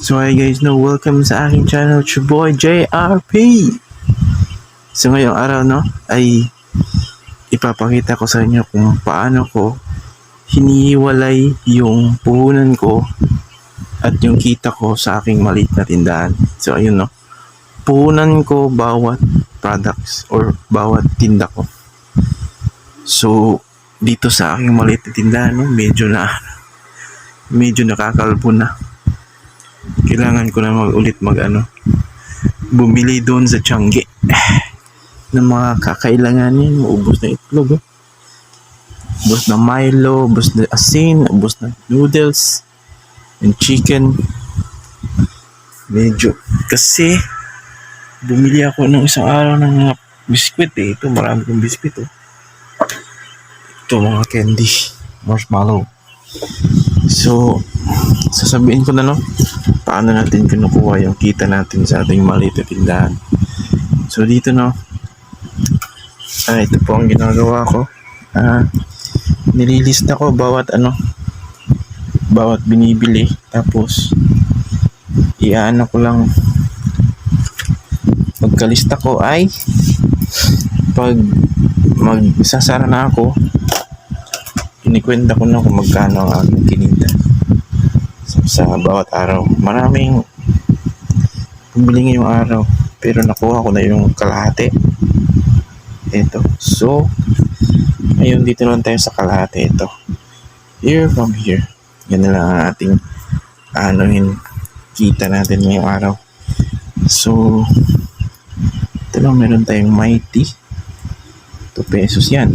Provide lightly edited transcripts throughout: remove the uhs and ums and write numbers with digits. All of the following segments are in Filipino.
So hi guys, welcome sa aking channel, it's your boy JRP. So ngayong araw ay ipapakita ko sa inyo kung paano ko hinihiwalay yung puhunan ko at yung kita ko sa aking maliit na tindahan. So ayun puhunan ko bawat products or bawat tinda ko. So dito sa aking maliit na tindahan medyo nakakalbo na. Kailangan ko na bumili doon sa Tiangge ng mga kakailanganin. Ubos na itlog, ubos na Milo, ubos na asin, ubos na noodles and chicken. Medyo kasi bumili ako ng isang araw ng mga biskwit ito marami kong biskwit ito mga candy, marshmallow. So sasabihin ko na paano natin kinukuha yung kita natin sa ating maliit na tindahan. So dito ito po ang ginagawa ko. Nililista ko bawat binibili, tapos iano ko lang pagkalista ko ay pag magsasara na ako, kinikwenta ko na kung magkano ang aking kinita sa bawat araw. Maraming bumili ngayong araw pero nakuha ko na yung kalahati. Ito. So ngayon dito naman tayo sa kalahati. Ito. Here from here. Yan na lang ang ating kita natin ngayong araw. So ito lang, meron tayong Mighty. 2 pesos yan.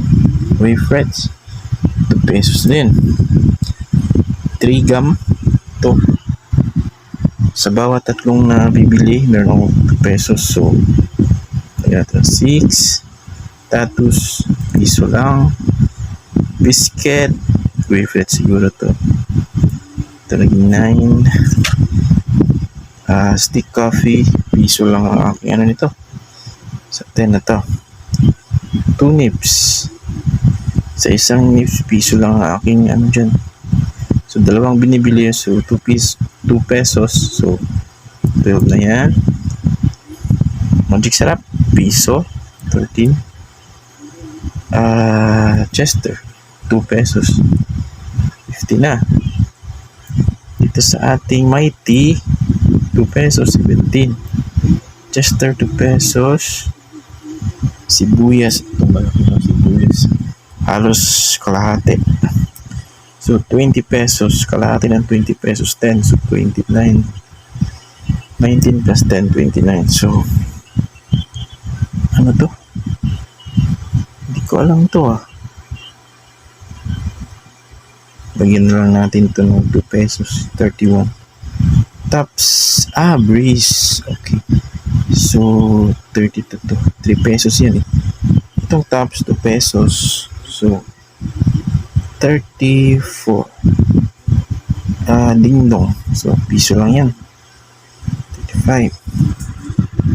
Wafrets 2 pesos din. 3 gum to. Sa bawat tatlong na bibili meron akong 2 pesos. So kaya 6 tatus piso lang. Biscuit wafret siguro to. Ito naging 9. Stick coffee piso lang ang aking nito. Sa 10 na to. 2 nips. Sa isang nips piso lang ang aking dyan. So dalawang binibili, so 2 pesos. So 12 na yan. Magic Sarap piso 13. Chester 2 pesos 50 na. Dito sa ating Mighty 2 pesos 17. Chester 2 pesos. Sibuyas, itong malaki ng sibuyas halos kalahati. So 20 pesos, kalahati ng 20 pesos 10, so 29. 19 plus 10, 29. So ano to? Hindi ko alam to Bagyan na lang natin to ng 2 pesos 31. Tops, Breeze. Okay. So 32 to 3 pesos yan Itong Tops 2 pesos. So 34. Dingdong. So piso lang yan. 35.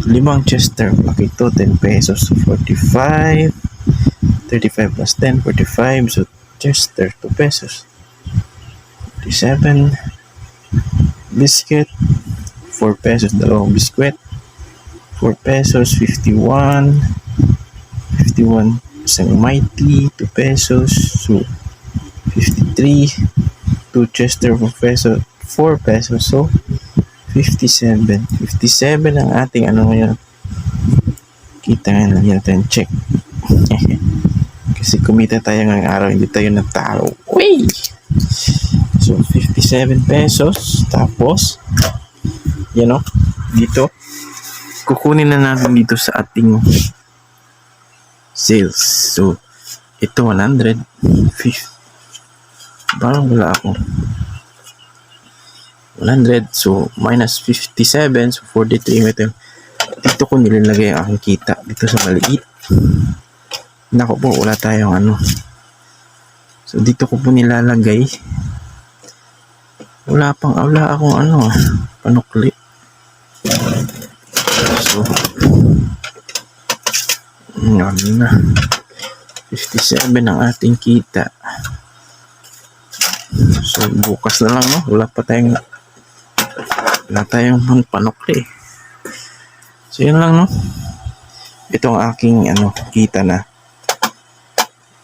5 Chester. Laki to 10 pesos. So 45. 35 plus 10, 45. So Chester 2 pesos. 47. Biscuit 4 pesos. Dalawang biscuit 4 pesos. 51. 51. Isang Mighty 2 pesos. So 53. 2 Chester 4 pesos. So 57. 57 ang ating ngayon. Kita nga lang natin, check. Kasi kumita tayo ngayong araw, hindi tayo natalo. Uy! So 57 pesos. Tapos dito kukunin na natin dito sa ating sales. So ito 100. Parang wala ako 100. So minus 57. So 43 meter. Dito ko nilalagay ang aking kita. Dito sa maliit. Nako po, wala tayong So dito ko po nilalagay. Wala akong panukli. So 57 ang ating kita. So bukas na lang wala pa tayong Wala tayong panukli. So yun lang, no? Ito ang aking kita na.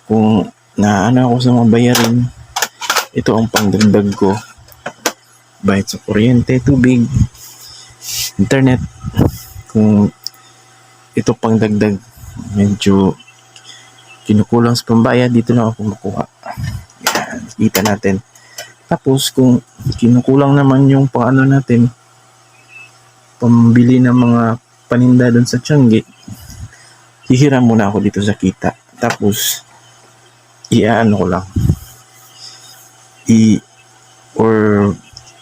Kung naano ako sa mga bayarin, ito ang pangdagdag ko. Bayad sa kuryente, tubig, internet. Kung ito pangdagdag, medyo kinukulang sa pambayad, dito na ako makuha. Yan, kita natin. Tapos kung kinukulang naman yung paano natin, pambili ng mga paninda doon sa Tiangge, hihiram muna ako dito sa kita. Tapos, iaano ko lang.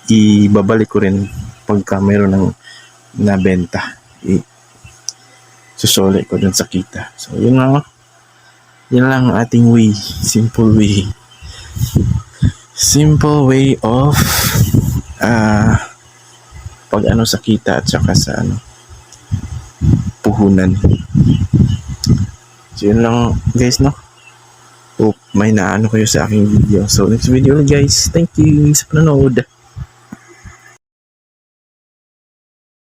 Ibabalik ko rin pagka mayroon ng nabenta. Susole ko dun sa kita. So, yun lang. Yan lang ang ating way. Simple way. Simple way of pag sa kita at saka sa puhunan. So, yun lang guys, no? Hope may naano kayo sa aking video. So, next video guys. Thank you sa panonood.